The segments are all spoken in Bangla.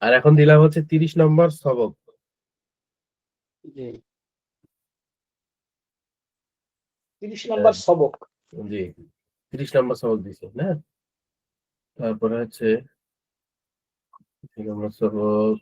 আর এখন দিলাম হচ্ছে 30 নম্বর সবক। জি 30 নম্বর সবক। জি 30 নম্বর সবক দিছে না। তারপরে হচ্ছে 30 নম্বর সবক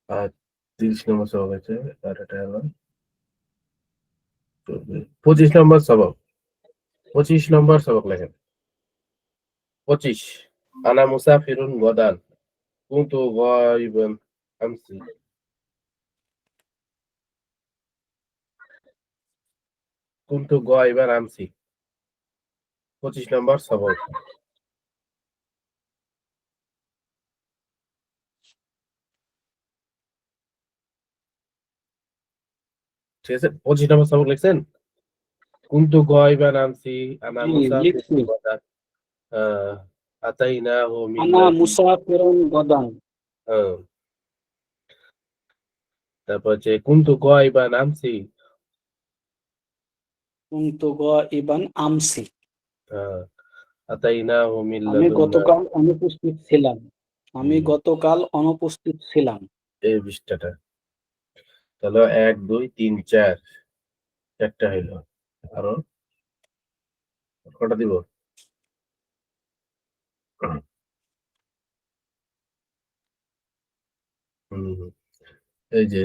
আর 30 নম্বর সবক আছে। আর এটা হলো 25 নম্বর সবক। 25 নম্বর সবক লেখেন। 25 আনা মুসাফিরুন গদান কুনতু গায়িবান আমসি। কুনতু গায়িবান আমসি 25 নম্বর সবক। ঠিক আছে 25 নম্বর সবক লিখছেন। কুনতু গায়িবান আমসি আনা জি মুসাফিরুন লিখছি। গদান আতাইনাহু মিন আনা লাদুন। মুসাফিরুন গদান। তারপর হচ্ছে কুনতু গায়িবান আমসি। কুনতু গায়িবান আমসি। আতাইনাহু মিন আমি লাদুন্না। গতকাল অনুপস্থিত ছিলাম। আমি হুম, গতকাল অনুপস্থিত ছিলাম। এই পৃষ্ঠাটা তাহলে 1 2 3 4 চারটা হইলো। আরো কটা দিব? হুম, এই যে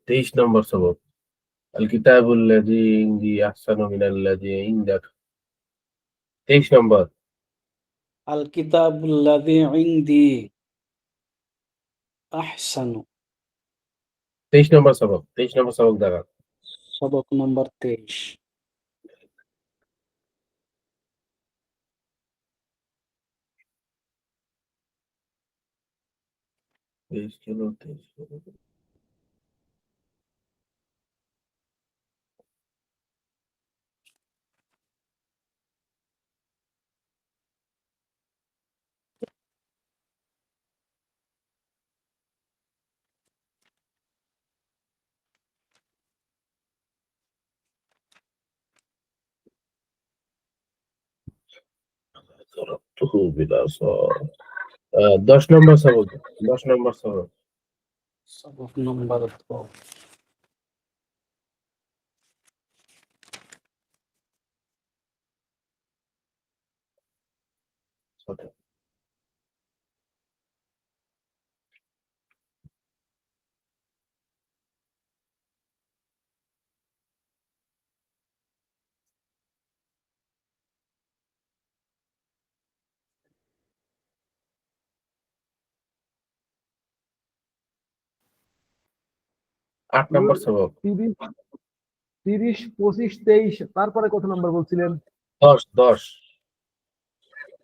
23 নম্বর সবক। আল কিতাবুল লাযী ইনদি আহসানু মিনাল লাযী ইনদাক। 23 নম্বর। আল কিতাবুল্লাযী ইনদি আহসানু। 23 নম্বর সবক। 23 নম্বর সবক দাঁড়ান। সবক নম্বর 23। 23 কিলো 23 কিলো। 10 নম্বর সবক। 10 নম্বর সবক। সবক নম্বর 10। ছোট। 8 নম্বর সবক। 30 30 25 23 তারপরে কত নাম্বার বলছিলেন? 10 10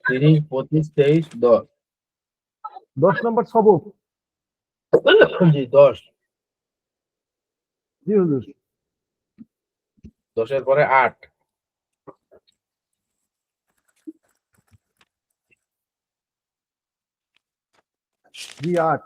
30 25 23 10। 10 নাম্বার সবক। জি 10। জি হুজুর। 10 এর পরে 8। জি 8।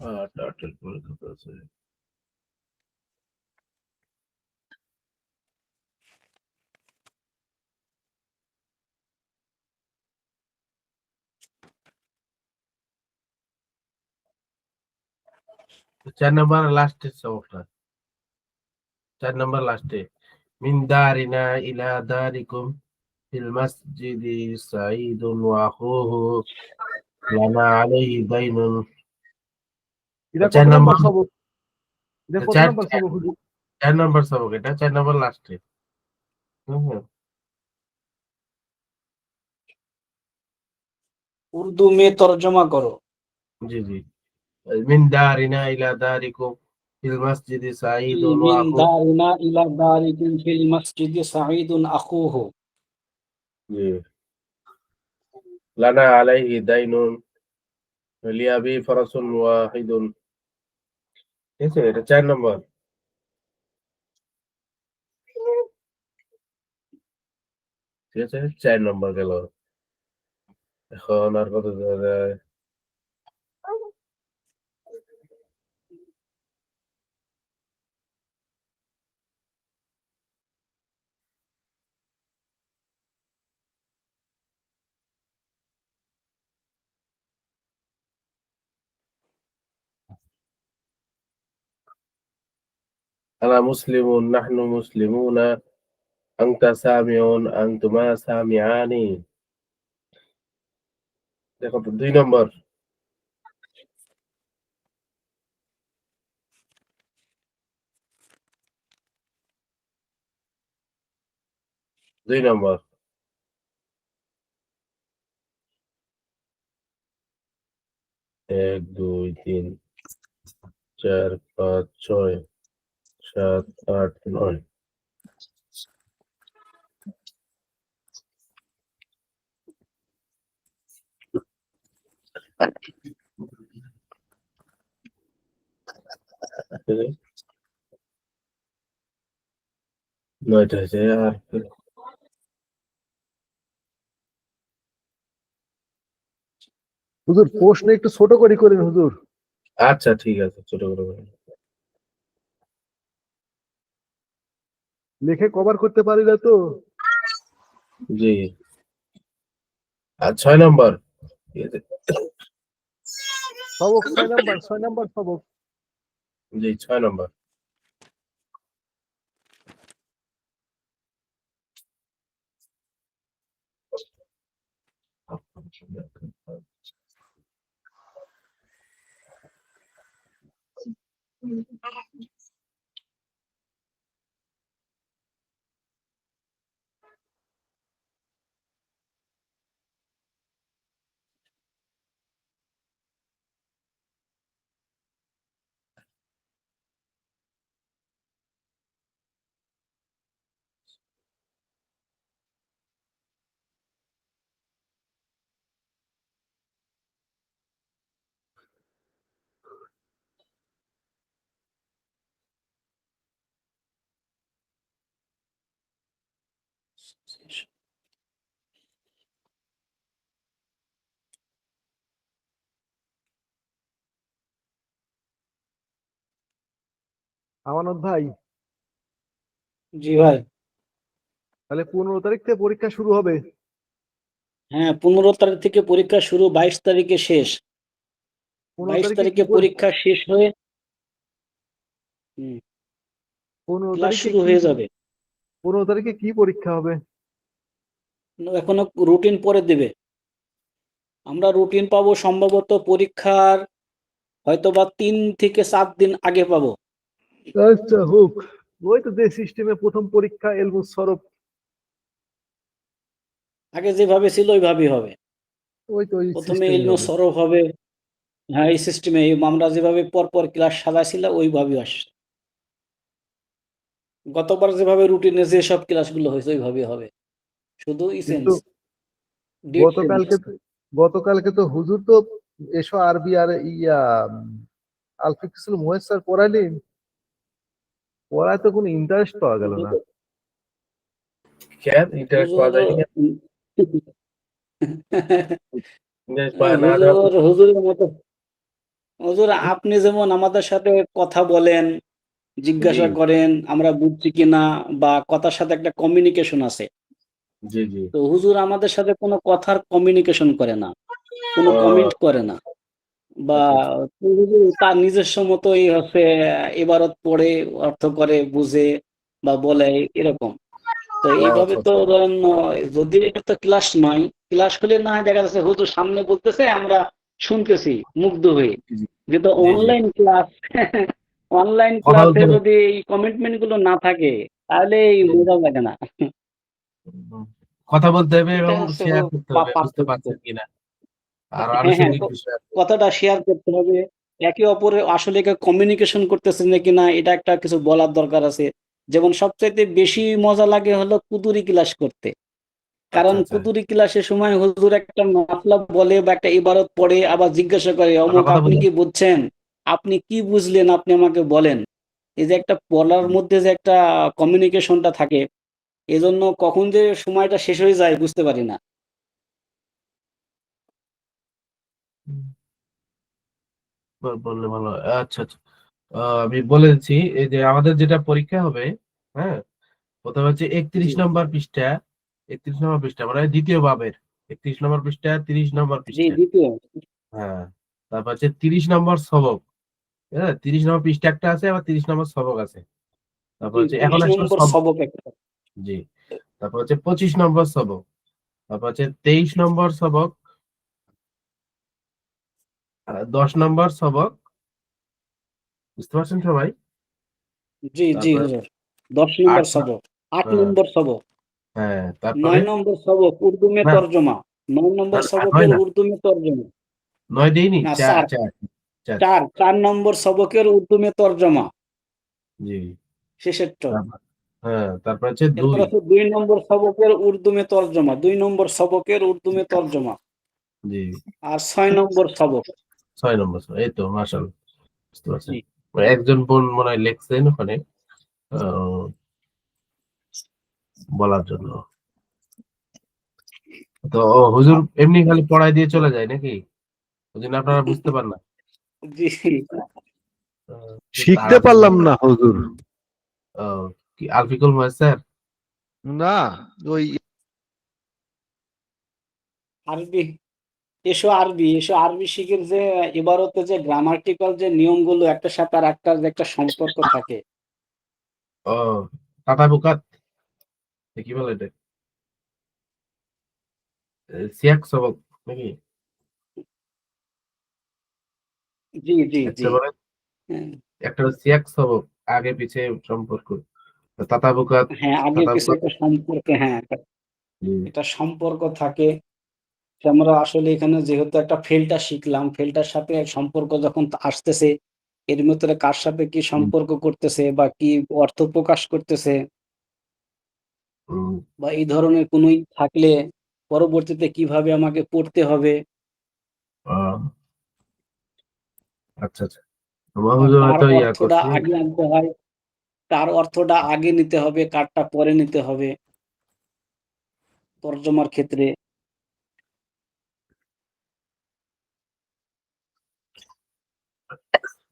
8 এর পরে কত আছে? তো 4 নম্বর লাস্টের সবকটা। 4 নম্বর লাস্টে মিন দারিনা ইলা দারিকুম ফিল মাসজিদি সাঈদুন ওয়া আখুহু লানা আলাইহি দাইনুন। এটা 4 কত নাম্বার নম্বর। সবক? এটা কত 4 নাম্বার সবক হুজুর? 4 নম্বর সবক এটা 4 নম্বর লাস্টে। হুম। উর্দু में तर्जुमा करो। জি জি। মিন দারিনা ইলা দারিকুম ফিল মাসজিদি সাঈদুন ওয়া মিন আখুহু। দারিনা ইলা দারিকুম ফিল মাসজিদি সাঈদুন আখুহু। জি। লানা আলাইহি দাইনুন লিআবি ফারাসুন ওয়াহিদুন। ঠিক আছে, এটা 4 নম্বর। ঠিক আছে, 4 নম্বর গেল। এখন আর কত দেওয়া যায়? আনা মুসলিমুন, নাহনু মুসলিমুনা, আনতা সামিউন, আনতুমা সামিআনি। দেখো তো 2 নম্বর। 2 নম্বর। 1, 2, 3, 4, 5, 6, 7, 8, 9। নয়টা হয়েছে আর হুজুর প্রশ্ন একটু ছোট করে করেন হুজুর। আচ্ছা ঠিক আছে, ছোট করে বলেন। লিখে কভার করতে পারি না তো। জি। আর 6 নম্বর। ঠিক আছে। সবক 6 নাম্বার সবক। জি, 6 নম্বর। আমানত ভাই, জি ভাই। তাহলে 15 তারিখ থেকে পরীক্ষা শুরু হবে। হ্যাঁ, 15 তারিখ থেকে পরীক্ষা শুরু, 22 তারিখে শেষ। 15 22 তারিখে তারিখে কি পরীক্ষা শেষ হয়ে 15 ক্লাস তারিখে শুরু কি হয়ে যাবে। 15 তারিখে কি পরীক্ষা হবে? এখনো রুটিন পরে দেবে। আমরা রুটিন পাবো সম্ভবত পরীক্ষার হয়তোবা 3 থেকে 7 দিন আগে পাবো। আচ্ছা হোক। ওই তো যে সিস্টেমে প্রথম পরীক্ষা এলমুস সরফ, আগে যেভাবে ছিল ওইভাবেই হবে। ওই তো ওই প্রথমে সিস্টেমই ইলমে হবে। সরফ হবে। হ্যাঁ, এই সিস্টেমে আমরা যেভাবে পরপর ক্লাস সাজাইছিল ওইভাবেই আসছে। গতবার যেভাবে রুটিনে যেসব ক্লাসগুলো হয়েছে ওইভাবেই হবে, শুধু চেঞ্জ, কিন্তু ডেট চেঞ্জ। গতকালকে গতকালকে তো হুজুর তো এসো আরবি আর ইয়া আলফিকুল মুয়াস্সার পড়ালেন, পড়ায় তো কোনো ইন্টারেস্ট পাওয়া গেল না। কেন ইন্টারেস্ট পাওয়া হুজুর যায়নি কেন? ইন্টারেস্ট পাওয়া না যাওয়ার হুজুরের মতো, হুজুর আপনি যেমন আমাদের সাথে কথা বলেন, জি জিজ্ঞাসা করেন আমরা বুঝছি কিনা, বা কথার সাথে একটা কমিউনিকেশন আছে। জি জি। তো হুজুর আমাদের সাথে কোনো কথার কমিউনিকেশন করে না, কোনো কমেন্ট করে না, বা আচ্ছা আচ্ছা। হুজুর তার নিজস্ব মতোই হচ্ছে ইবারত পড়ে অর্থ করে বুঝে বা বলে এরকম। তো এইভাবে আচ্ছা তো আচ্ছা। ধরেন যদি এটা তো ক্লাস নয়, ক্লাস হলে না হয় দেখা যাচ্ছে হুজুর সামনে বলতেছে আমরা শুনতেছি মুগ্ধ হয়ে। জি জি কিন্তু জি জি। অনলাইন ক্লাস অনলাইন কথা ক্লাসে বলতে যদি এই কমিটমেন্ট গুলো না থাকে তাহলে এই জি, মজা লাগে না। কথা বলতে হবে এটা এবং হচ্ছে শেয়ার করতে হবে বুঝতে পার্থক্য। পারছেন কিনা, আর হ্যাঁ হ্যাঁ, আনুষঙ্গিক বিষয় আছে। কথাটা শেয়ার করতে হবে, একে অপরের আসলে কমিউনিকেশন করতেছে নাকি না, এটা একটা কিছু বলার দরকার আছে। যেমন সবচাইতে বেশি মজা লাগে হলো কুতুরি ক্লাস করতে। কারণ আচ্ছা, আচ্ছা। কুতুরি ক্লাসের সময় হুজুর একটা মাতলাব বলে বা একটা ইবারত পড়ে, আবার জিজ্ঞাসা করে, আপনার অমুক কথা আপনি বুঝেন? কি বুঝছেন? আপনি কি বুঝলেন? আপনি আমাকে বলেন। এই যে একটা বলার মধ্যে যে একটা কমিউনিকেশনটা থাকে, এজন্য কখন যে সময়টা শেষ হয়ে যায় বুঝতে পারি না। বললে ভালো হয়। আচ্ছা, আচ্ছা। আমি বলে দিচ্ছি, এই যে আমাদের যেটা পরীক্ষা হবে, হ্যাঁ, প্রথমে হচ্ছে জি 31 নম্বর পৃষ্ঠা মানে দ্বিতীয় ভাবের 31 নম্বর পৃষ্ঠা, 30 নম্বর পৃষ্ঠা। দ্বিতীয়। হ্যাঁ, তারপর হচ্ছে 30 নম্বর সবক। হ্যাঁ, 30 নম্বর পৃষ্ঠা একটা আছে, আবার 30 নম্বর সবক আছে। তারপর জি হচ্ছে এখন 30 আসলে নম্বর সব। সবক একটা। জি। তারপর হচ্ছে 25 নম্বর সবক। তারপর হচ্ছে 23 নম্বর সবক, 10 নম্বর সবক। বুঝতে পারছেন সবাই? জি জি তারপর হুজুর। 10 নম্বর আট সবক, 8 হ্যাঁ, নম্বর সবক, হ্যাঁ, তারপরে 9 নম্বর সবক উর্দু মে না, তর্জমা, 9 না, নম্বর না, নয় সবকের না, উর্দু মে তর্জমা। 9 দেইনি, না চার, চার, চার, চার। 4 নম্বর সবকের উর্দু মে তর্জমা, জি। শেষেরটা। তারপর হ্যাঁ, তারপর হচ্ছে এরপর 2। আছে 2 নম্বর সবকের উর্দু মে তর্জমা, 2 নম্বর সবকের উর্দু মে তর্জমা, জি। আর 6 নম্বর সবক। 6 নম্বর সবক। এই তো মাশাআল্লাহ, বুঝতে পারছেন। জি একজন বোন মনে হয় লিখছেন ওখানে, আহ, বলার জন্য। তো হুজুর এমনি খালি পড়ায় দিয়ে চলে যায় নাকি? ওই জন্য আপনারা বুঝতে পারেন না। জি যে শিখতে তাড়াতাড়ি পারলাম না হুজুর। কি আলফিকুল ময়েসার? না, ওই আরবি, এসো আরবি শিখের যে ইবারতে যে গ্রামাটিক্যাল যে নিয়মগুলো একটার সাথে আর একটার যে একটা সম্পর্ক থাকে। ও, টাটা বুকাত, কি বলে এটা? সিয়াক সবক নাকি? জি জি জি। একটা বলে, হ্যাঁ একটা হলো সিয়াক সবক, আগে পিছে সম্পর্ক। তাতা বুকাত, হ্যাঁ, আগে তাতা পিছে বুকাত। একটা সম্পর্কে, হ্যাঁ হুম, এটা সম্পর্ক থাকে। আমরা আসলে এখানে যেহেতু একটা ফেলটা শিখলাম, ফেলটার সাথে এক সম্পর্ক যখন আসতেছে, এর ভিতরে কার সাথে কি হুম, সম্পর্ক করতেছে বা কি অর্থ প্রকাশ করতেছে, হুম, বা এই ধরনের কোনো থাকলে পরবর্তীতে কিভাবে আমাকে পড়তে হবে, আহ, আচ্ছা, আচ্ছা। আমার বা হুজুর কার হয়তো ইয়া অর্থটা করছে। আগে আনতে হয়, কার অর্থটা আগে নিতে হবে, কারটা পরে নিতে হবে তর্জমার ক্ষেত্রে।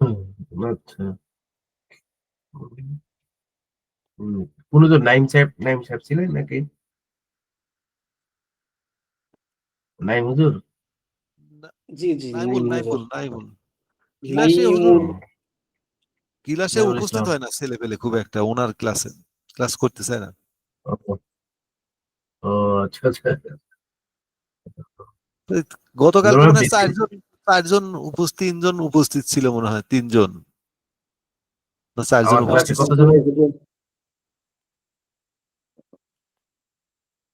হুম, আচ্ছা। হুম, কোন হুজুর নাইম সাহেব ছিলেন নাকি? নাইম হুজুর? জি জি নাইমুল নাইম হুজুর। নাইমুল নাইমুল ক্লাসে হুজুর, নাইমুল। ক্লাসে নাইমুল উপস্থিত ইসলাম। হয় না ছেলে পেলে খুব একটা, ওনার ক্লাসে ক্লাস করতে চায় না। ও, ও, আচ্ছা, আচ্ছা। তো গতকালকে ধরো মনে হয় বেশি। চারজন উপস্থিত, 3জন উপস্থিত ছিল মনে হয়, 3জন না 4জন আমার ক্লাসে উপস্থিত ছিল। কতজন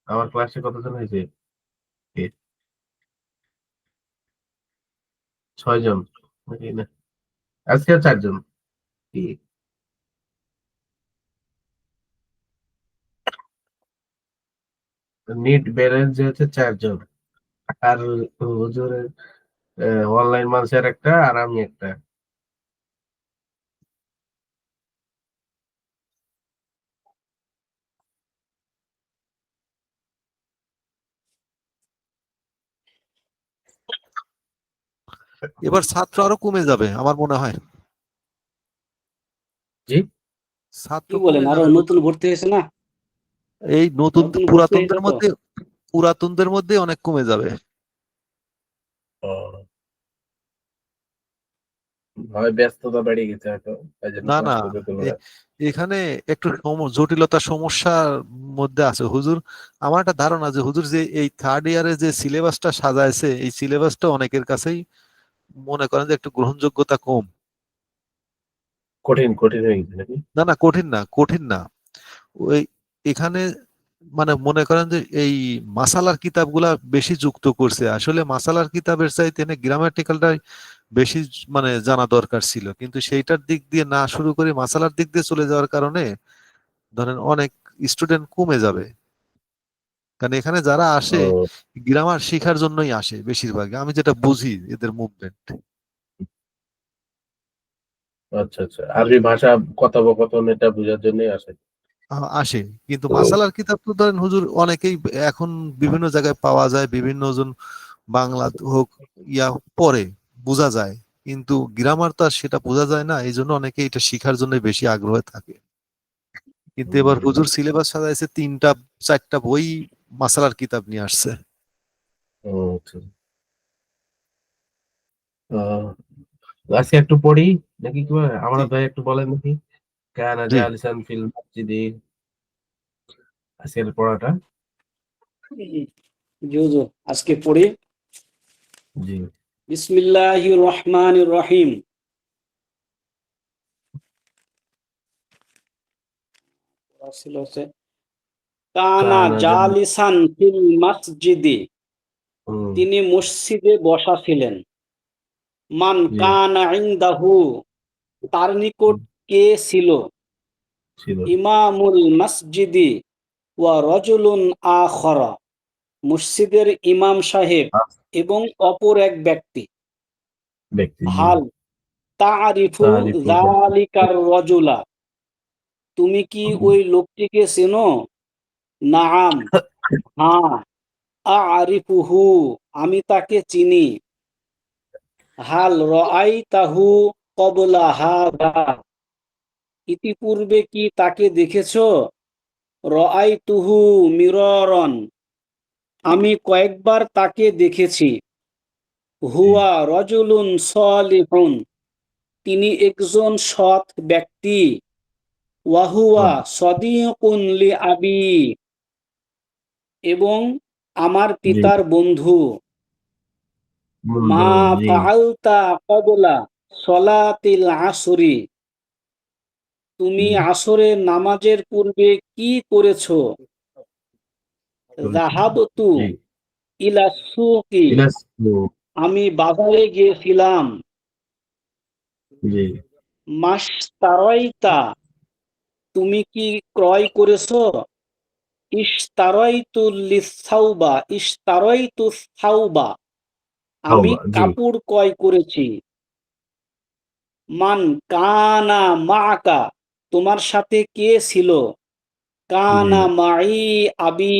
আমার ক্লাসে কতজন হয়েছে? এ, 6 জন নাকি না? আজকে 4 জন। কি? নিট ব্যালেন্স হচ্ছে 4 জন। আর হুজুরের অনলাইন মানুষের একটা, আর আমি একটা। এবার ছাত্র আরো কমে যাবে আমার মনে হয়, জি। ছাত্র কি বলেন, কমে আরো যাবে নতুন বুঝছো? ভর্তি হয়েছে না? এই নতুন নতুন ভর্তি হয়েছে পুরাতনদের তো। মধ্যে, অনেক কমে যাবে। ও, হয় ব্যস্ততা বেড়ে গেছে হয়তো, তাই জন্য না না, ক্লাস করতে পারলো না। এ- এখানে একটু জটিলতা সমস্যার মধ্যে আছে হুজুর। আমার একটা ধারণা যে হুজুর যে এই থার্ড ইয়ারে যে সিলেবাসটা সাজাইছে, এই সিলেবাসটা অনেকের কাছেই মনে করেন যে একটু গ্রহণযোগ্যতা কম। কঠিন কঠিন হয়ে গেছে নাকি? না না, কঠিন না, কঠিন না। ওই এখানে মানে মনে করেন যে এই মাসালার কিতাবগুলা বেশি যুক্ত করছে, আসলে মাসালার কিতাবের চাইতে গ্রামাটিক্যালটা বেশি মানে জানা দরকার ছিল, কিন্তু সেইটার দিক দিয়ে না শুরু করে মাসালার দিক দিয়ে চলে যাওয়ার কারণে ধরেন অনেক স্টুডেন্ট কমে যাবে। কারণ এখানে যারা আসে ও গ্রামার শেখার জন্যই আসে বেশিরভাগ, আমি যেটা বুঝি এদের মুভমেন্ট। আচ্ছা আচ্ছা, আরবি ভাষা কথোপকথন এটা বোঝার জন্যই আসে। আসে, কিন্তু মাসালার কিতাব তো ধরেন হুজুর অনেকেই এখন বিভিন্ন জায়গায় পাওয়া যায়, বিভিন্ন জন বাংলা হোক ইয়া পড়ে, বোঝা যায়, কিন্তু গ্রামার তো আর সেটা বোঝা যায় না, এই জন্য অনেকে এটা শিখার জন্য বেশি আগ্রহ থাকে। কিন্তু এবার হুজুর সিলেবাস সাজাইছে 3টা 4টা বই মাসালার কিতাব নিয়ে আসছে। ও, আচ্ছা। আহ, আজকে একটু পড়ি নাকি কি বলে? আমার জি ভাই একটু বলেন দেখি, কানা জি জালিসান ফিল মসজিদি, আজকের পড়াটা। জি হুজুর, আজকে পড়ি। জি। বিসমিল্লাহির রহমানির রহিম। ছিল হচ্ছে, কানা কানা জালি জালিসান ফিল মসজিদি, হুম, তিনি মসজিদে বসা ছিলেন। মান জি কানা ইনদাহু, তার নিকট কে ছিল? ছিল। ইমামুল মসজিদি ওয়া রজুলুন আখরা, মসজিদের ইমাম সাহেব আস এবং অপর এক ব্যক্তি। ব্যক্তি, জি। হাল তারিফু তারিফুল যালিকার রজুলা, তুমি কি ওই লোকটিকে চেনো? নাআম, হ্যাঁ। আরিফুহু, আমি তাকে চিনি। হাল রাআইতাহু ক্বাবলা হাযা, ইতিপূর্বে কি তাকে দেখেছো? রাআইতুহু মিরারান, আমি কয়েকবার তাকে দেখেছি। জি। হুয়া রাজুলুন সালিহুন, তিনি একজন সৎ ব্যক্তি। ওয়াহুয়া হুম, সদীকুন লি আবি, এবং আমার জি পিতার বন্ধু। বন্ধু, মা জি। ফাআলতা ক্বাবলা সলাতিল আসরি, তুমি জি আসরের নামাজের পূর্বে কি করেছো? করেছি। যাহাবতু জি। ইলা সুকি, ইলাস, আমি বাজারে গিয়েছিলাম। জি মাশতারাইতা, তুমি কি ক্রয় করেছো? ইশতারাইতু লিসাউবা, ইশতারাইতু সাউবা, আমি তাওবা, জি কাপড় ক্রয় করেছি। মান কানা মাআকা, তোমার সাথে কে ছিল? জি কানা মাই আবি,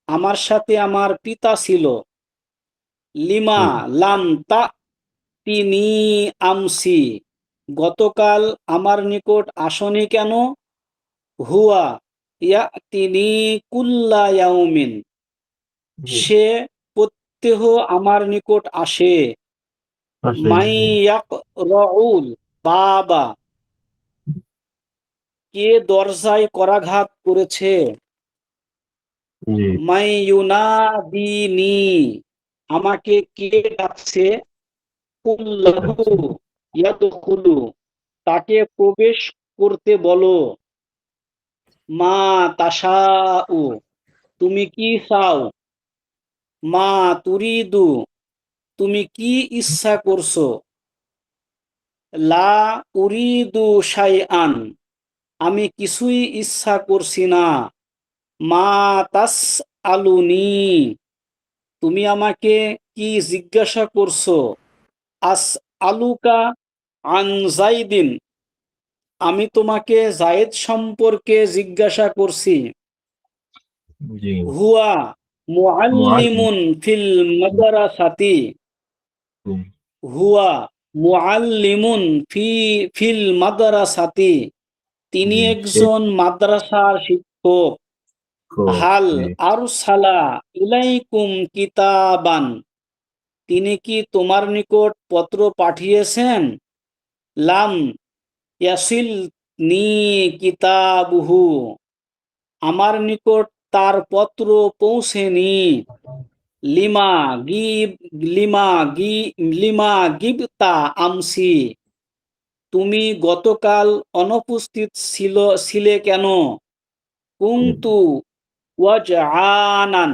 আমার সাথে আমার পিতা ছিল। লিমা হুম, লাম তা তিনি আমসি, গতকাল আমার নিকট আসনি কেন? হুয়া ইয়া তিনি কুল্লা ইয়াউমিন, জি সে প্রত্যহ আমার নিকট আসে। আসে, মাই জি ইয়াকরাউল বাবা, কে দরজায় করাঘাত করেছে? জি মাই ইউনাদিনি, আমাকে কে ডাকছে? কুল্লাহু আচ্ছা, ইয়াদখুলু, তাকে প্রবেশ করতে বলো। মা তাশাউ, তুমি কি চাও? মা তুরিদু, তুমি কি ইচ্ছা করছো? লা উরিদু শাইআন, আমি কিছুই ইচ্ছা করছি না। মা তাস আলুনি, তুমি আমাকে কি জিজ্ঞাসা করছো? আস আলুকা আন জাইদিন, আমি তোমাকে জায়েদ সম্পর্কে জিজ্ঞাসা করছি। জি হুয়া মুআল্লিম, মুআল্লিমুন ফিল মাদ্রাসাতি, জি হুয়া মুআল্লিমুন ফিল মাদ্রাসাতি, তিনি জি সে একজন মাদ্রাসার শিক্ষক। খুব, হাল জি আরসালা ইলাইকুম কিতাবান, তিনি কি তোমার নিকট পত্র পাঠিয়েছেন? লাম ইয়াসিল নি কিতাবুহু, আমার নিকট তার পত্র পৌঁছেনি। লিমা গিব লিমা গি লিমা গিবতা আমসি, তুমি গতকাল অনুপস্থিত ছিলে কেন? হুম, কুনতু ওয়াজআনান,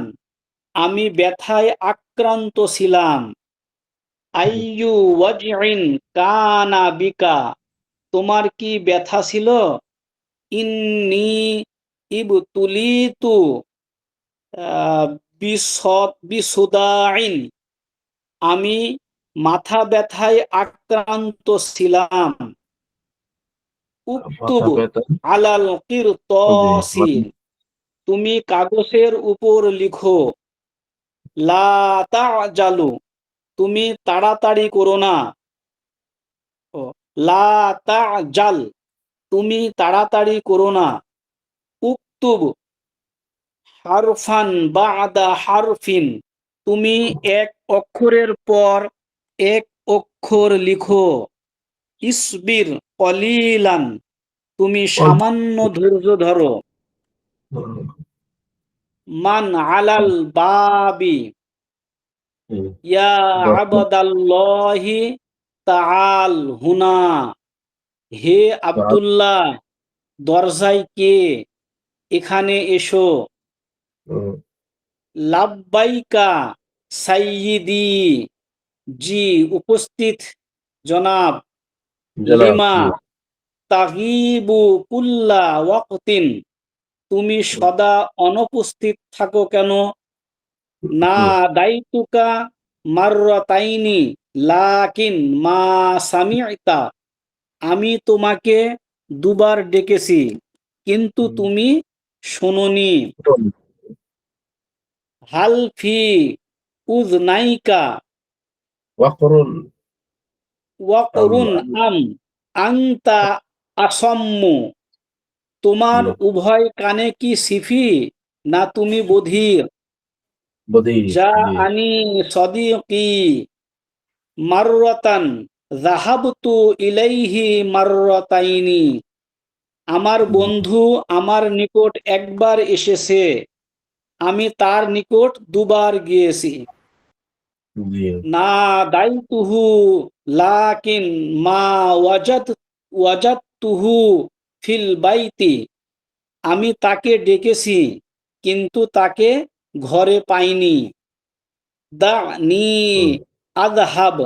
আমি ব্যথায় আক্রান্ত ছিলাম। আইয়ু ওয়াজইন কানা বিকা, তোমার কি ব্যথা ছিল? ইন্নি ইবতুলিতু বিসুদাইন, আমি মাথা ব্যথায় আক্রান্ত ছিলাম। উক্তুব মাথা ব্যথা আলাল জি, কিরতাসি, তুমি কাগজের উপর লিখো। লা তাজালু, তুমি তাড়াতাড়ি করো না। ও, লা তাজাল, তুমি তাড়াতাড়ি করো না। উক্তুব হারফান বাদা হারফিন, তুমি এক অক্ষরের পর এক অক্ষর লিখো। ইসবির কলিলান, তুমি অল্প সামান্য ধৈর্য ধরো। মান আলাল বাবি, হুম, ইয়া দরজা আবাদাল্লাহি তাআল হুনা, হে আব্দুল্লাহ, দরজায় কে, এখানে এসো। হুম, লাব্বাইকা সাইয়্যিদি, জি উপস্থিত জনাব। জনাব লিমা জি, তাগিবু কুল্লা ওয়াক্তিন, তুমি সদা অনুপস্থিত থাকো কেন? না হুম, দায়িতুকা মাররাতাইনি লাকিন মা সামি'তা, আমি তোমাকে দুবার ডেকেছি কিন্তু তুমি শোনোনি। হুম, হাল ফি উযনাইকা ওয়াকরুন ওয়াকরুন আম আম আনতা আসাম্মু, তোমার উভয় কানে কি সিফি, না তুমি বধির? বদির যা জি, আনি সদিকি মাররাতান যাহাবতু ইলাইহি মাররাতাইনি, আমার বন্ধু আমার নিকট একবার এসেছে, আমি তার নিকট দুবার গিয়েছি। জি, না দাইতুহু লাকিন মা ওয়াজাদতুহু ফিল বাইতি, আমি তাকে ডেকেছি কিন্তু তাকে ঘরে পাইনি। দানি হুম, আযহাব,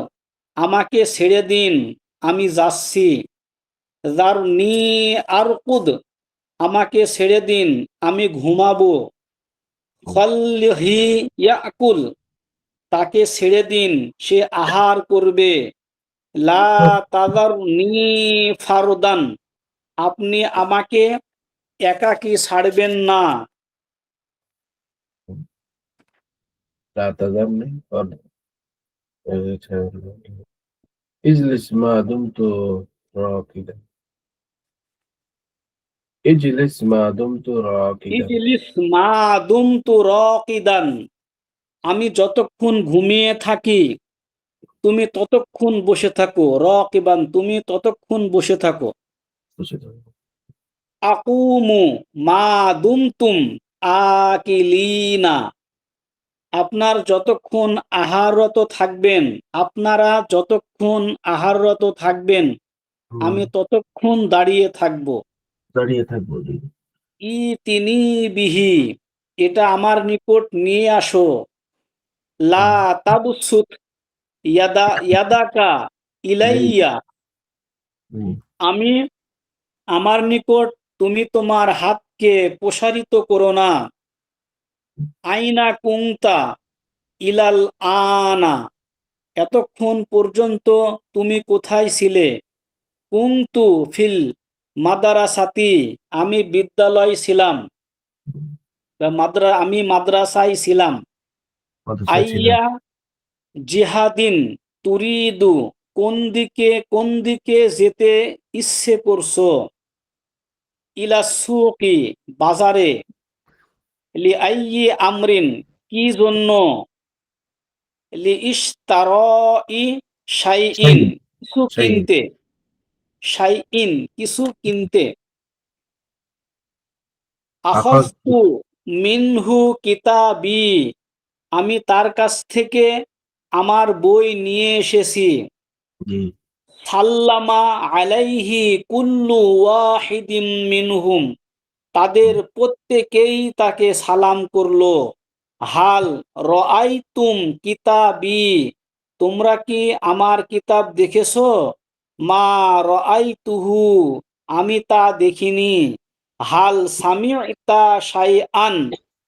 আমাকে ছেড়ে দিন, আমি যাচ্ছি। যারনি আরকুদ, আমাকে ছেড়ে দিন, আমি ঘুমাবো। খল্লিহি ইয়াকুল, তাকে ছেড়ে দিন, সে আহার করবে। লা তাযারনি ফারদান, আপনি আমাকে একাকী ছাড়বেন না। لا تذرني اجلس ما دمت راكدا اجلس ما دمت راكدا ইজলিস মা দুমতু রাকিদান, আমি যতক্ষণ ঘুমিয়ে থাকি তুমি ততক্ষণ বসে থাকো। রাকিবান, তুমি ততক্ষণ বসে থাকো। আকুমু মা দুমতুম আকিলিনা, আপনার যতক্ষণ আহাররত থাকবেন, আপনারা যতক্ষণ আহাররত থাকবেন আমি ততক্ষণ দাঁড়িয়ে থাকব। দাঁড়িয়ে থাকবো জি, তিনি বিহি, এটা আমার নিকট নিয়ে আসো। লা তাবসুত ইয়াদাকা ইলাই ইলাইয়া, হুম, আমি আমার নিকট তুমি তোমার হাতকে প্রসারিত করো না। আইনা কুংতা ইলাল আনা, এতক্ষণ পর্যন্ত তুমি কোথায় ছিলে? কুংতু ফিল মাদারাসাতি, আমি বিদ্যালয় ছিলাম, বা আমি মাদ্রাসায় ছিলাম। মাদ্রাসায় ছিলাম আইয়া জিহাদিন তুরিদু, কোন দিকে যেতে ইচ্ছে করছো? ইলা সুকি, বাজারে। লি আইয়ি আমরিন, কি জন্য? লি ইশতারই শাইইন, সেই কিছু সেই কিনতে। শাইইন, কিছু কিনতে। আকাশ আখাযতু মিনহু কিতাবি, আমি তার কাছ থেকে আমার বই নিয়ে এসেছি। জি, সাল্লামা আলাইহি কুল্লু ওয়াহিদিম মিনহুম, তাদের প্রত্যেকেই তাকে সালাম করলো। হাল রাআইতুম কিতাবি, তোমরা কি আমার কিতাব দেখেছো? মা রাআইতুহু, আমি তা দেখিনি। হাল সামি'তা শাইআন,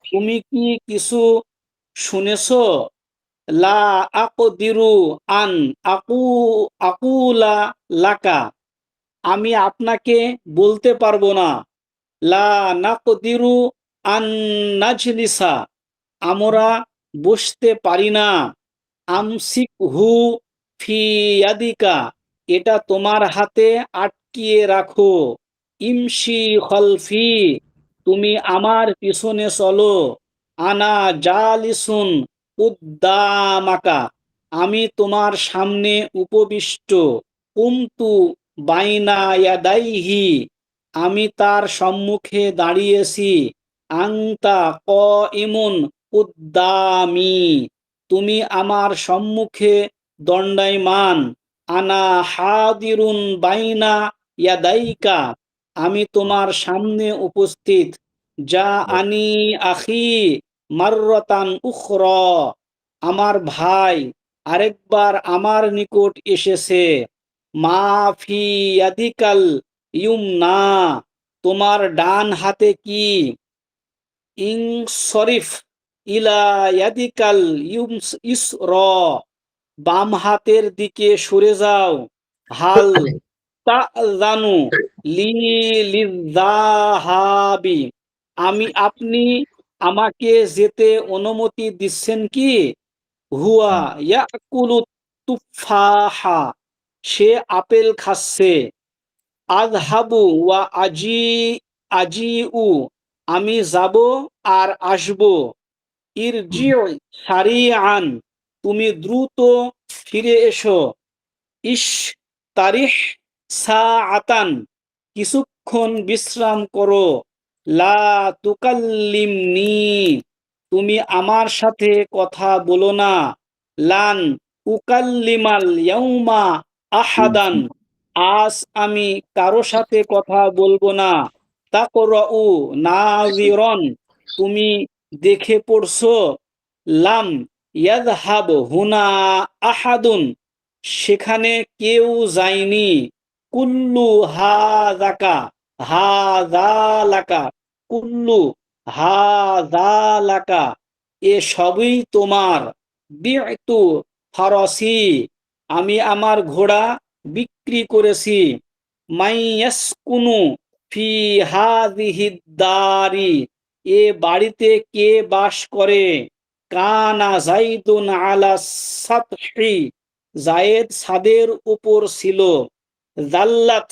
তুমি কি কিছু শুনেছো? লা আকদিরু আন আকু আকুলা লাকা, আমি আপনাকে বলতে পারবো না। লা নাকদিরু আন নাজলিসা, আমরা বসতে পারি না। আমসিকহু ফি ইয়াদিকা, এটা তোমার হাতে আটকিয়ে রাখো। ইমশি খলফি, তুমি আমার পিছনে চলো। আনা জালিসুন উদ্দামাকা, আমি তোমার সামনে উপবিষ্ট। কুমতু বাইনা ইয়াদাইহি, আমি তার সম্মুখে দাঁড়িয়েছি। আংতা ক ইমুন উদ্দামি, তুমি আমার সম্মুখে দণ্ডায়মান। আনা হাদিরুন বাইনা ইয়াদাইকা, আমি তোমার সামনে উপস্থিত। যা আনি আখি মাররাতান উখরা, আমার ভাই আরেকবার আমার নিকট এসেছে। মা ফি ইয়াদিকাল ইউমনা, তোমার ডান হাতে কি? ইং শরীফ ইলা ইয়াদিকাল ইসরা, বাম হাতের দিকে সরে যাও। হাল তাজানু লি লিযাহাবি, আপনি আমাকে যেতে অনুমতি দিচ্ছেন কি? হুয়া ইয়াকুলুত তুফাহা, সে আপেল খাচ্ছে। আযহাবু ওয়া আজিউ, আমি যাব আর আসব। ইরজিউ সারিআন, তুমি দ্রুত ফিরে এসো। ইশ তারিহ সাআতান, কিছুক্ষণ বিশ্রাম করো। লা তুকাল্লিমনি, তুমি আমার সাথে কথা বলো না। লান উকাল্লিমাল ইয়াউমা আহাদান, আজ আমি কারো সাথে কথা বলবো না। তাকরাউ নাযিরন, তুমি দেখে পড়ছো। লাম ইয়াযহাব হুনা আহাদুন, সেখানে কেউ যায়নি। কুল্লু হাযাকা হাযালাকা, কুল্লু হাযালাকা, এ সবই তোমার। বি'তু ফারাসি, আমি আমার ঘোড়া বিক্রি করেছি। মাইয়াসকুনু ফি হাযিহিদ দারি, এ বাড়িতে কে বাস করে? কানা যাইদুন আলা সাতহি, যায়েদ ছাদের উপর ছিল। জাল্লাত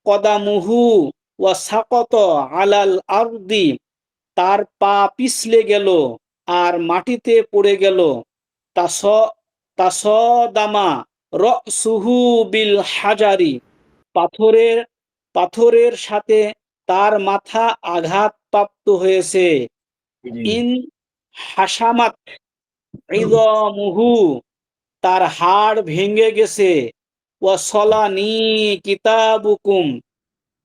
কদামুহু ওয়া সাকত আলাল আরদি, তার পা পিছলে গেল আর মাটিতে পড়ে গেল। তাস তাসদামা রসুহু বিল হাজারি, পাথরের পাথরের সাথে তার মাথা আঘাতপ্রাপ্ত হয়েছে। জি। ইন হাসামাত ইযামুহু, তার হাড় ভেঙে গেছে। ওয়াসলানি কিতাবুকুম,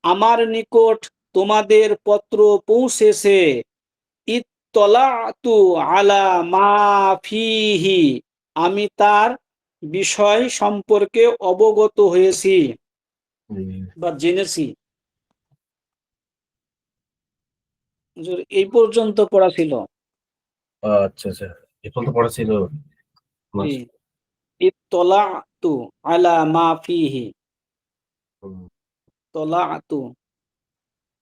আমার নিকট তোমাদের পত্র পৌঁছেছে। ইত্তলাতু আলা মা ফিহি, আমি তার বিষয় সম্পর্কে অবগত হয়েছি জি। বা জেনেছি। হুজুর, এই পর্যন্ত পড়া ছিল। আচ্ছা আচ্ছা, এখন তো পড়া ছিল। জি, ইত্তলাতু আলা মা ফিহি, হুম, তলাতু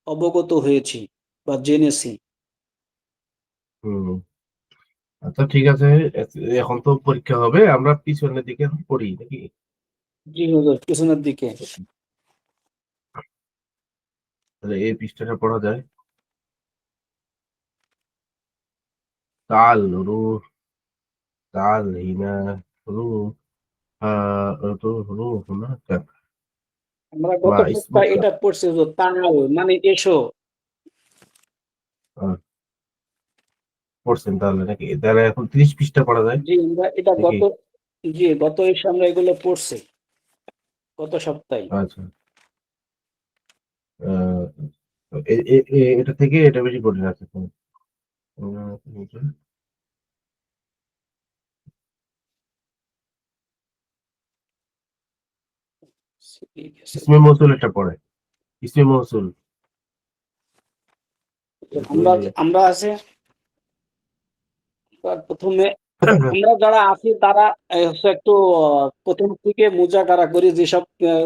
অবগত হয়েছি বা জেনেছি। হুম। আচ্ছা ঠিক আছে, এখন তো পরীক্ষা হবে, আমরা পিছনের দিকে এখন পড়ি নাকি? জি হুজুর, পিছনের দিকে। তাহলে এই পৃষ্ঠাটা পড়া যায়। তাল রু, তাল হিনা রু, তো রু না আমরা গত মা সপ্তাহে ইসমুকা। এটা পড়ছি হুজুর, তাল মানে এসো। পড়ছেন তাহলে নাকি? তাহলে এখন 30 পৃষ্ঠা পড়া যায় জি, আমরা এটা নাকি? গত এসে আমরা এগুলো পড়ছি গত সপ্তাহে। আচ্ছা, আহ, এটা থেকে এটা বেশি কঠিন আছে। ইসমে মৌসুল এটা পড়ে, ইসমে মৌসুল। আমরা আমরা আছে প্রথমে আমরা যারা আছি তারা হচ্ছে একটু প্রথম থেকে মুজাকারা করি, যেসব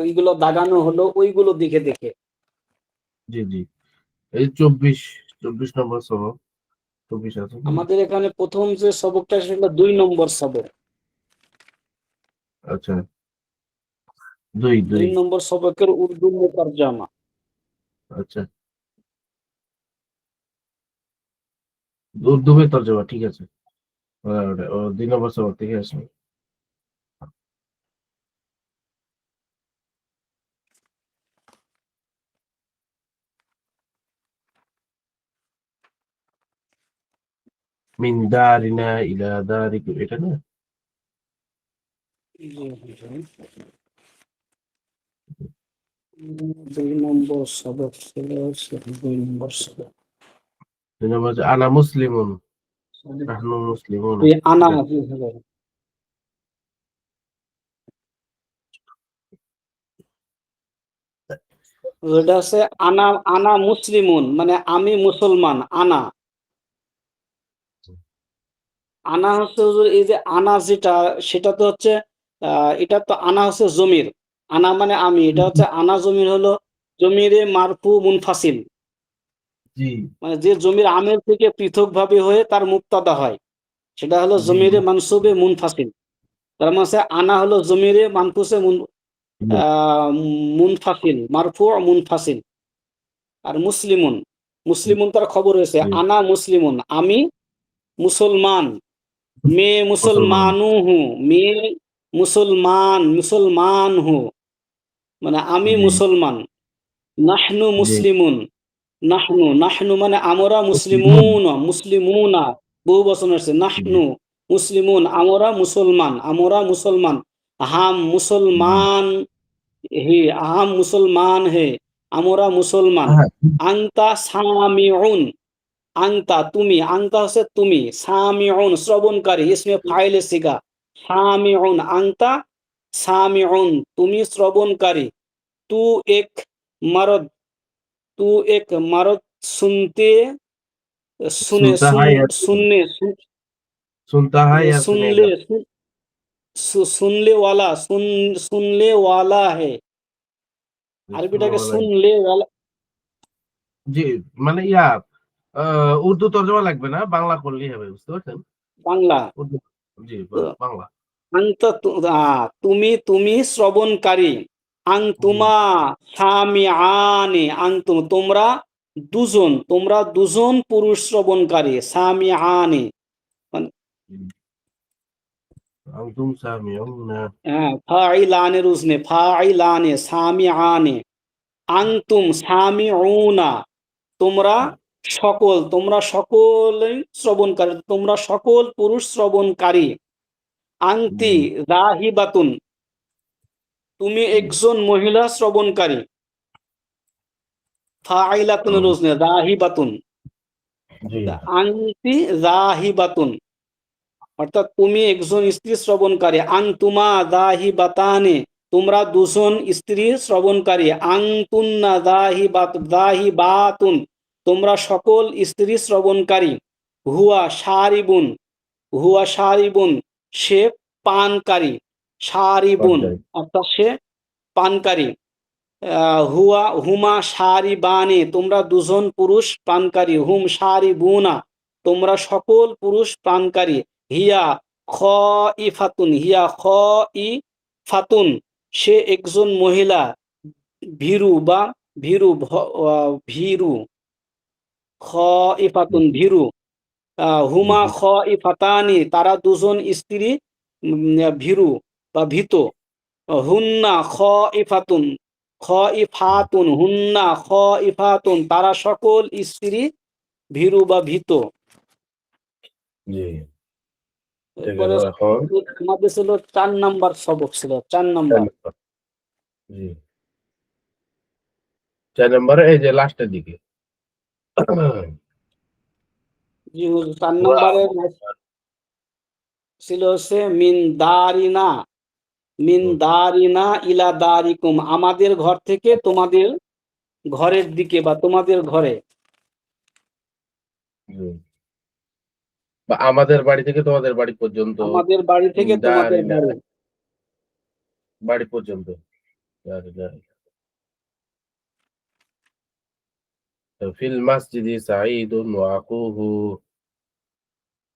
এগুলো দাগানো হলো ওইগুলো দেখে দেখে। জি জি, এই 24 নম্বর সবক, 24 আছে না? আমাদের এখানে প্রথম যে সবকটা সেটা 2 নম্বর সবক। আচ্ছা, 2 2 নম্বর সবকের উর্দু মুতারজামা। আচ্ছা, উর্দু মে তর্জমা, ঠিক আছে। ও 2 নম্বর সবক থেকে আসে। মিন দারিনা ইলা দারিকুম, এটা না? দুই নম্বর সবক ছিল 2 নম্বর সবক। 2 নম্বর হচ্ছে আনা মুসলিমুন, নাহনু মুসলিমুন। এই আনা ওটা আছে আনা, আনা মুসলিমুন মানে আমি মুসলমান। আনা, আনা হচ্ছে হুজুর এই যে আনা যেটা, সেটা তো হচ্ছে এটা তো আনা হচ্ছে জমির। আনা মানে আমি, এটা হচ্ছে আনা জমির হলো জমিরে মারফু মুনফাসিল, জি মানে যে জমির আমের থেকে পৃথক ভাবে হয়ে তার মুক্তাদা হয়, সেটা হলো জি জমিরে মানসুবে মুনফাসিল। তার মানে হচ্ছে আনা হলো জমিরে মানফুসে জি মুনফাসিল, মারফু মুনফাসিল। আর মুসলিমুন, মুসলিমুন তার খবর হয়েছে জি, আনা মুসলিমুন আমি মুসলমান। মেয়ে মুসলমান। মুসলমানু হু, মেয়ে মুসলমান, মুসলমান হু মানে আমি জি মুসলমান। নাহনু জি, মুসলিমুন, নাহনু, নাহনু মানে আমরা মুসলিমুন। মুসলিমুন, মুসলিমুনা বহু বচন আছে। জি নাহনু মুসলিমুন আমরা মুসলমান, আমরা মুসলমান। হাম জি। মুসলমান হে, আহাম মুসলমান হে, আমরা মুসলমান। হ্যাঁ, আংতা সামিউন, আংতা তুমি, আংতা হচ্ছে তুমি, সামিউন শ্রবণকারী, ইসমে ফাইলে সিগা। সামিউন আংতা, সামিউন তুমি শ্রবণকারী। তু এক মারদ, তু এক মারদ শুনতে, শুনে सुनता है या শুননে सुनता है या শুনলে सुनेगा? শুনলে ওয়ালা, শুনলে ওয়ালা হে। सुनने আরবিটাকে वाला है। শুনলে ওয়ালা। জি, মানে উর্দু তর্জমা লাগবে না, বাংলা করলেই হবে, বুঝতে পারছেন? বাংলা। উর্দু, জি বাংলা। আংতা তুমি, তুমি শ্রবণকারী। আং জি তুমা সামিআনে, আং তোমরা দুজন, তোমরা দুজন পুরুষ শ্রবণকারী। সামিআনে মানে জি। أنتم سامعون। হ্যাঁ, ফাইলানের উজনে, ফাইলানে সামিআনে। আংতুম সামিউনা তোমরা সকল, তোমরা সকলেই শ্রবণকারী, তোমরা সকল পুরুষ শ্রবণকারী। আংতি জি রাহিবাতুন তুমি জি একজন মহিলা শ্রবণকারী। ফাইলাতুন হুম, রুজনে রাহিবাতুন, জি আংতি রাহিবাতুন অর্থাৎ তুমি একজন স্ত্রী শ্রবণকারী। আং তুমা দাহিবাতানে তোমরা দুজন স্ত্রী শ্রবণকারী। আং তুন্না দাহিবাতুন তোমরা সকল স্ত্রী শ্রবণকারী। হুয়া সারিবুন, হুয়া সারিবুন সে পানকারী। সারিবুন পাঞ্জাবি। অর্থাৎ সে পানকারী। হুয়া হুমা সারিবানে তোমরা দুজন পুরুষ পানকারী। হুম সারিবুনা তোমরা সকল পুরুষ পানকারী। হিয়া খ ইফাতুন, হিয়া খ ই ফাতুন সে একজন মহিলা। ভীরু বা ভীরু ভীরু, খ ইফাতুন ভীরু। জি হুমা জি খ ইফাতানি তারা দুজন স্ত্রী ভীরু বা ভীত। হুন্না খ ইফাতুন, খ ইফাতুন হুন্না খ ইফাতুন তারা সকল স্ত্রী ভীরু বা ভীত। জি। এরপরে এখন আমাদের ছিল 4 নাম্বার সবক, ছিল 4 4 নাম্বার। নম্বর। জি, 4 নম্বরে এই যে লাস্টের দিকে। জি হুজুর, 4 নাম্বারে ছিল হচ্ছে মিন দারিনা, মিন দারিনা ইলা দারিকুম, আমাদের ঘর থেকে তোমাদের ঘরের দিকে বা তোমাদের ঘরে। জি। বা আমাদের বাড়ি থেকে তোমাদের বাড়ি পর্যন্ত, আমাদের বাড়ি থেকে তোমাদের দারিনা বাড়ি। বাড়ি পর্যন্ত। দারিনা। ফিল মাসজিদি সাঈদুন ওয়া আখুহু,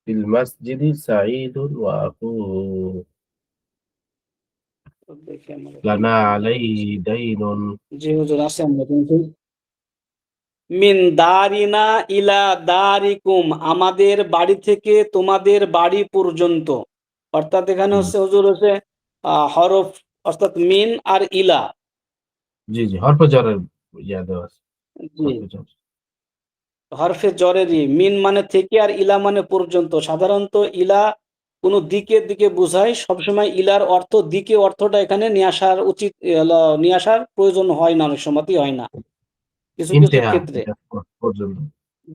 ফিল মাসজিদি সাঈদুন ওয়া আখুহু, দেখি আমরা লানা আলাইহি দাইনুন। জি হুজুর আছে, আমরা কিন্তু মিন দারিনা ইলা দারিকুম, আমাদের বাড়ি থেকে তোমাদের বাড়ি পর্যন্ত। অর্থাৎ এখানে হচ্ছে হুজুর হচ্ছে হরফ, অর্থাৎ মিন আর ইলা। জি জি, হরফ জরের ইয়া দেওয়া আছে, জি, হরফ জর। হরফে জরেরই, মিন মানে থেকে আর ইলা মানে পর্যন্ত। সাধারণত ইলা কোনো দিকের দিকে বোঝায়, সবসময় ইলার অর্থ দিকে, অর্থটা এখানে নিয়ে আসার উচিত, নিয়ে আসার প্রয়োজন হয় না, অনেক সময়ই হয় না কিছু কিছু ইন্তেহা, ক্ষেত্রে। এটা পর্যন্ত,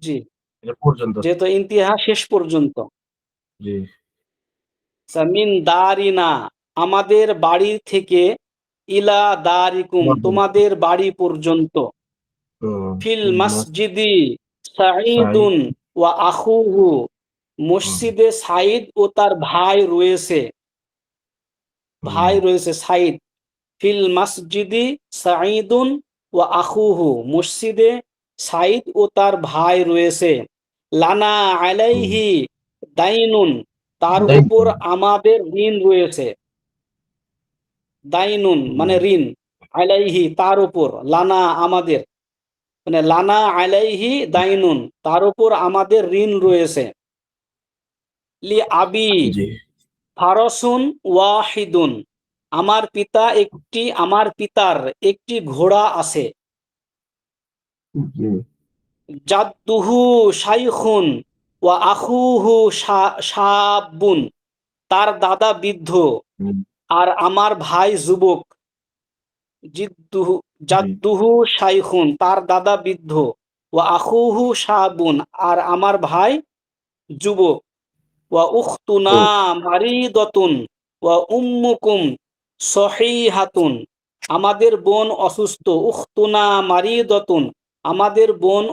জি, এটা পর্যন্ত। যেহেতু ইন্তিহা শেষ পর্যন্ত। জি। মিন দারিনা, আমাদের বাড়ি থেকে, ইলা দারিকুম, তোমাদের বাড়ি পর্যন্ত। ফিল মসজিদি সাঈদুন ওয়া আখুহু, মসজিদে সাঈদ ও তার ভাই রয়েছে। ভাই রয়েছে সাঈদ। ফিল মসজিদি সাঈদুন ওয়া আখুহু, মসজিদে সাঈদ ও তার ভাই রয়েছে। লানা আলাইহি দাইনুন, তার উপর আমাদের ঋণ রয়েছে। দাইনুন মানে ঋণ, আলাইহি তার উপর, লানা আমাদের, মানে লানা আলাইহি দাইনুন, তার উপর আমাদের ঋণ রয়েছে। লি আবি জি ফারসুন ওয়াহিদুন, আমার পিতার একটি ঘোড়া আছে। জি জাদ্দুহু শাইখুন ওয়া আখুহু শাবুন, তার দাদা বৃদ্ধ আর আমার ভাই যুবক। জিদ্দুহু জাদ্দুহু শাইখুন, তার দাদা বৃদ্ধ, ওয়া আখুহু শাবুন, আর আমার ভাই যুবক। ওয়া উখতুনা মারিদাতুন ওয়া উম্মুকুম সহিহাতুন, আমাদের বোন অসুস্থ। উখতুনা মারিদাতুন, আমাদের বোন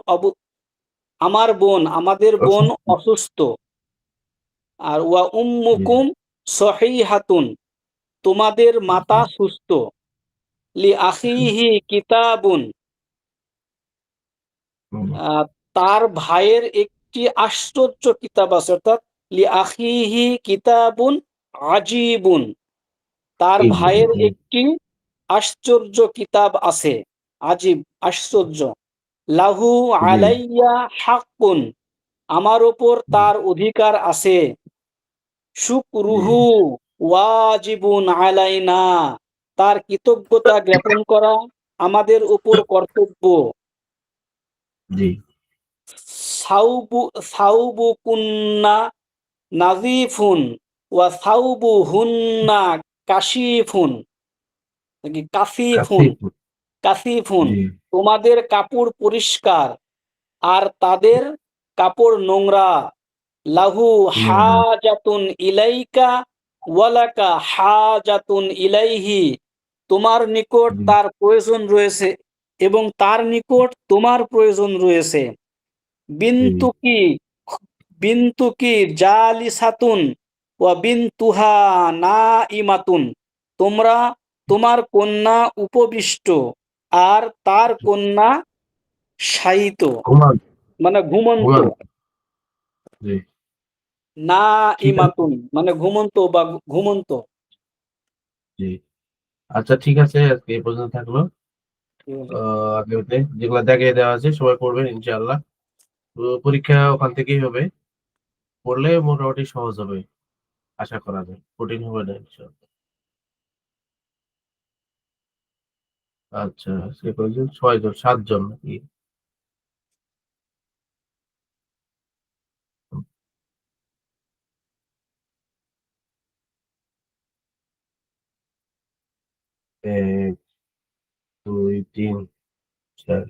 আমাদের বোন অসুস্থ। আর ওয়া উম্মুকুম সহিহাতুন, তোমাদের মাতা সুস্থ। লি আখিহি কিতাবুন, তার ভাইয়ের একটি আশ্চর্য কিতাব আছে। অর্থাৎ লি আখিহি কিতাবুন আজীবুন, তার ভাইয়ের একটি আশ্চর্য কিতাব আছে। আজীব, আশ্চর্য। লাহু আলাইয়া হাক্কুন, আমার ওপর তার অধিকার আছে। শুকরুহু ওয়াজিবুন আলাইনা, তার কৃতজ্ঞতা জ্ঞাপন করা আমাদের উপর কর্তব্য। জি সাউবু কুন্না নাজিফুন ওয়া সাউবু হুন্না কাশিফুন, নাকি কাসিফুন, কাসিফ। কাসিফুন, জি তোমাদের কাপড় পরিষ্কার আর তাদের কাপড় নোংরা। লাহু হাজাতুন ইলাইকা ওয়ালাকা হাজাতুন ইলাইহি, তোমার নিকট তার প্রয়োজন রয়েছে এবং তার নিকট তোমার প্রয়োজন রয়েছে। বিন্তুকি বিন্তুকি জালিসাতুন ওয়া বিন্তুহা নাইমাতুন, তোমার কন্যা উপবিষ্ট আর তার কন্যা শায়িত, ঘুমান, মানে ঘুমন্ত। ঘুমান। জি না ঠিক আছে। ইমাতুন মানে ঘুমন্ত বা ঘুমন্ত। জি আচ্ছা, ঠিক আছে, আজকে এই পর্যন্ত থাকলো। আগামীতে যেগুলো দেখিয়ে দেওয়া আছে সবাই পড়বেন ইনশাআল্লাহ। তো পরীক্ষা ওখান থেকেই হবে, পড়লে মোটামুটি সহজ হবে, আশা করা যায়, কঠিন হবে না ইনশাআল্লাহ। আচ্ছা, আজকে কয়জন? 6 জন, 7 জন নাকি? এক, দুই, তিন, চার,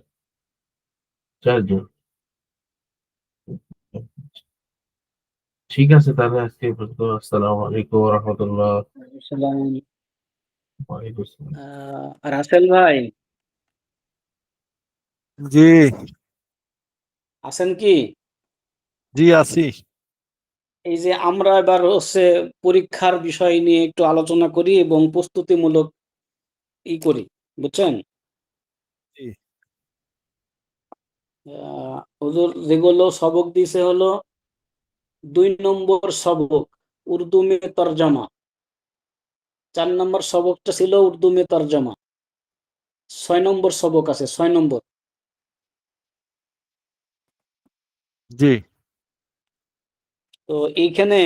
4 জন। ঠিক আছে, তাহলে আজকে এই পর্যন্ত। আসসালামু আলাইকুম ওয়া রাহমাতুল্লাহ। সালাম। ওয়ালাইকুম আসসালাম। রাসেল ভাই জি, আছেন কি? জি আছি। এই যে আমরা এবার হচ্ছে পরীক্ষার বিষয় নিয়ে একটু আলোচনা করি এবং প্রস্তুতিমূলক করি, বুঝছেন? জি, হুজুর যেগুলো সবক দিছে হলো 2 নম্বর সবক উর্দু মে তরজমা, 4 নম্বর সবকটা ছিল উর্দু মে তরজমা, 6 নম্বর সবক আছে, 6 নম্বর। জি, তো এইখানে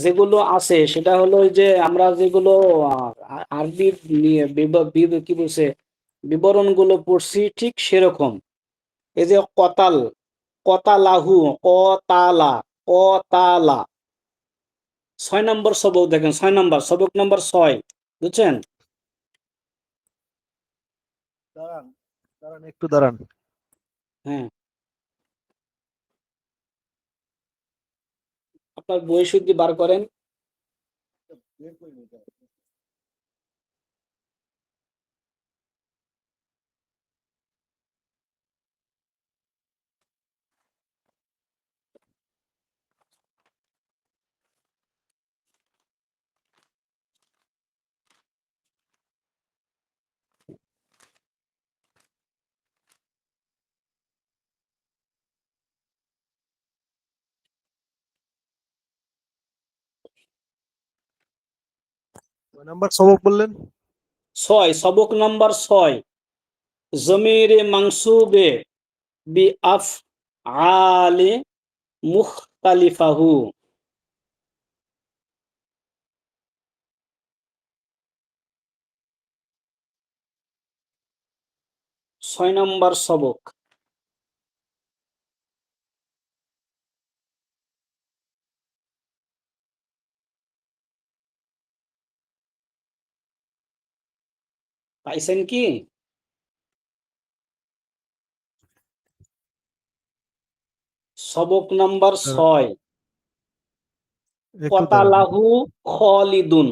যেগুলো আছে সেটা হলো ওই যে আমরা যেগুলো আরবি নিয়ে কি বলছে বিবরণগুলো পড়ছি ঠিক সেরকম। এই যে কতাল, কতালাহু, কতালা, কতালা, 6 নম্বর সবক দেখেন, 6 নম্বর সবক নম্বর 6, বুঝছেন? দাঁড়ান, দাঁড়ান একটু দাঁড়ান। হ্যাঁ, আপনার বই শুদ্ধি বার করেন। কয় নাম্বার সবক বললেন? 6, সবক নম্বর 6, জমিরে মানসুবে বি আফ আলে মুখতালিফাহু। 6 নম্বর সবক। পাইছেন কি? সবক নম্বর 6, একটু দাঁড়ান। কতালাহু খলিদুন।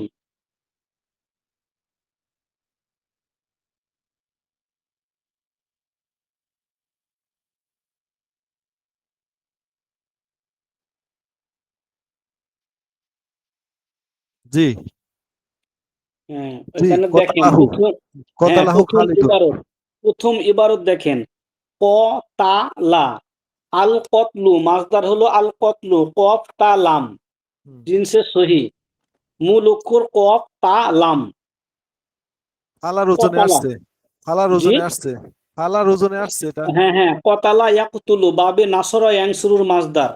জি, হ্যাঁ, জি, এখানে দেখেন কতালাহু, প্রথম, হ্যাঁ কতালাহু প্রথম খালিদুন। ইবারত, প্রথম ইবারত দেখেন, কতালা, আল কতলু, মাসদার হলো আল কতলু, কফ তা লাম, হুম। জিনসে সহি, মূল অক্ষর কফ তা লাম, ফালার ওজনে কতালা। আসছে, ফালার জি, ওজনে আসছে, ফালার ওজনে আসছে এটা। হ্যাঁ হ্যাঁ, কতালা ইয়াকতুলু বাবে নাসরা ইয়ানসুরুর মাসদার,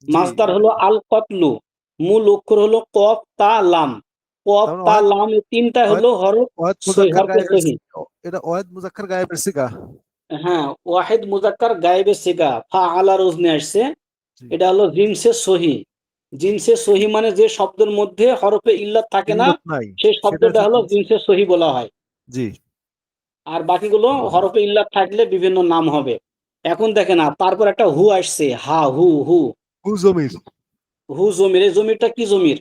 জি, মাসদার হলো আল কতলু, মূল অক্ষর হলো কফ তা লাম, কফ তার মানে তা লাম, এই তিনটা ওয়াহেদ হলো হরফ ওয়াহেদ মুজাক্কার হরফে গায়েবের সহি। এটা ওয়াহেদ মুজাক্কার গায়েবের সিগা। হ্যাঁ, ওয়াহিদ মুজাক্কার গায়েবে সিগা, ফা আলা রোজনে আসছে। জি, এটা হলো জিনসে সহি। জিনসে সহি মানে যে শব্দের মধ্যে হরফে ইল্লাত থাকে না, ইল্লত নাই, সেই সেটা শব্দটা হচ্ছে হলো জিনস। জিনসে সহি বলা হয়। জি, আর বাকিগুলো হরফে ইল্লাত থাকলে বিভিন্ন নাম হবে। এখন দেখেন, তারপর একটা হু আসছে, হা হু হু, হু জমির, হু জমির, এই জমিরটা কি জমির?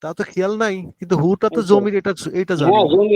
তা তো খেয়াল নাই, কিন্তু হুটা তো এই তো, জমির, এটা এটা জানি। হ্যাঁ জমির।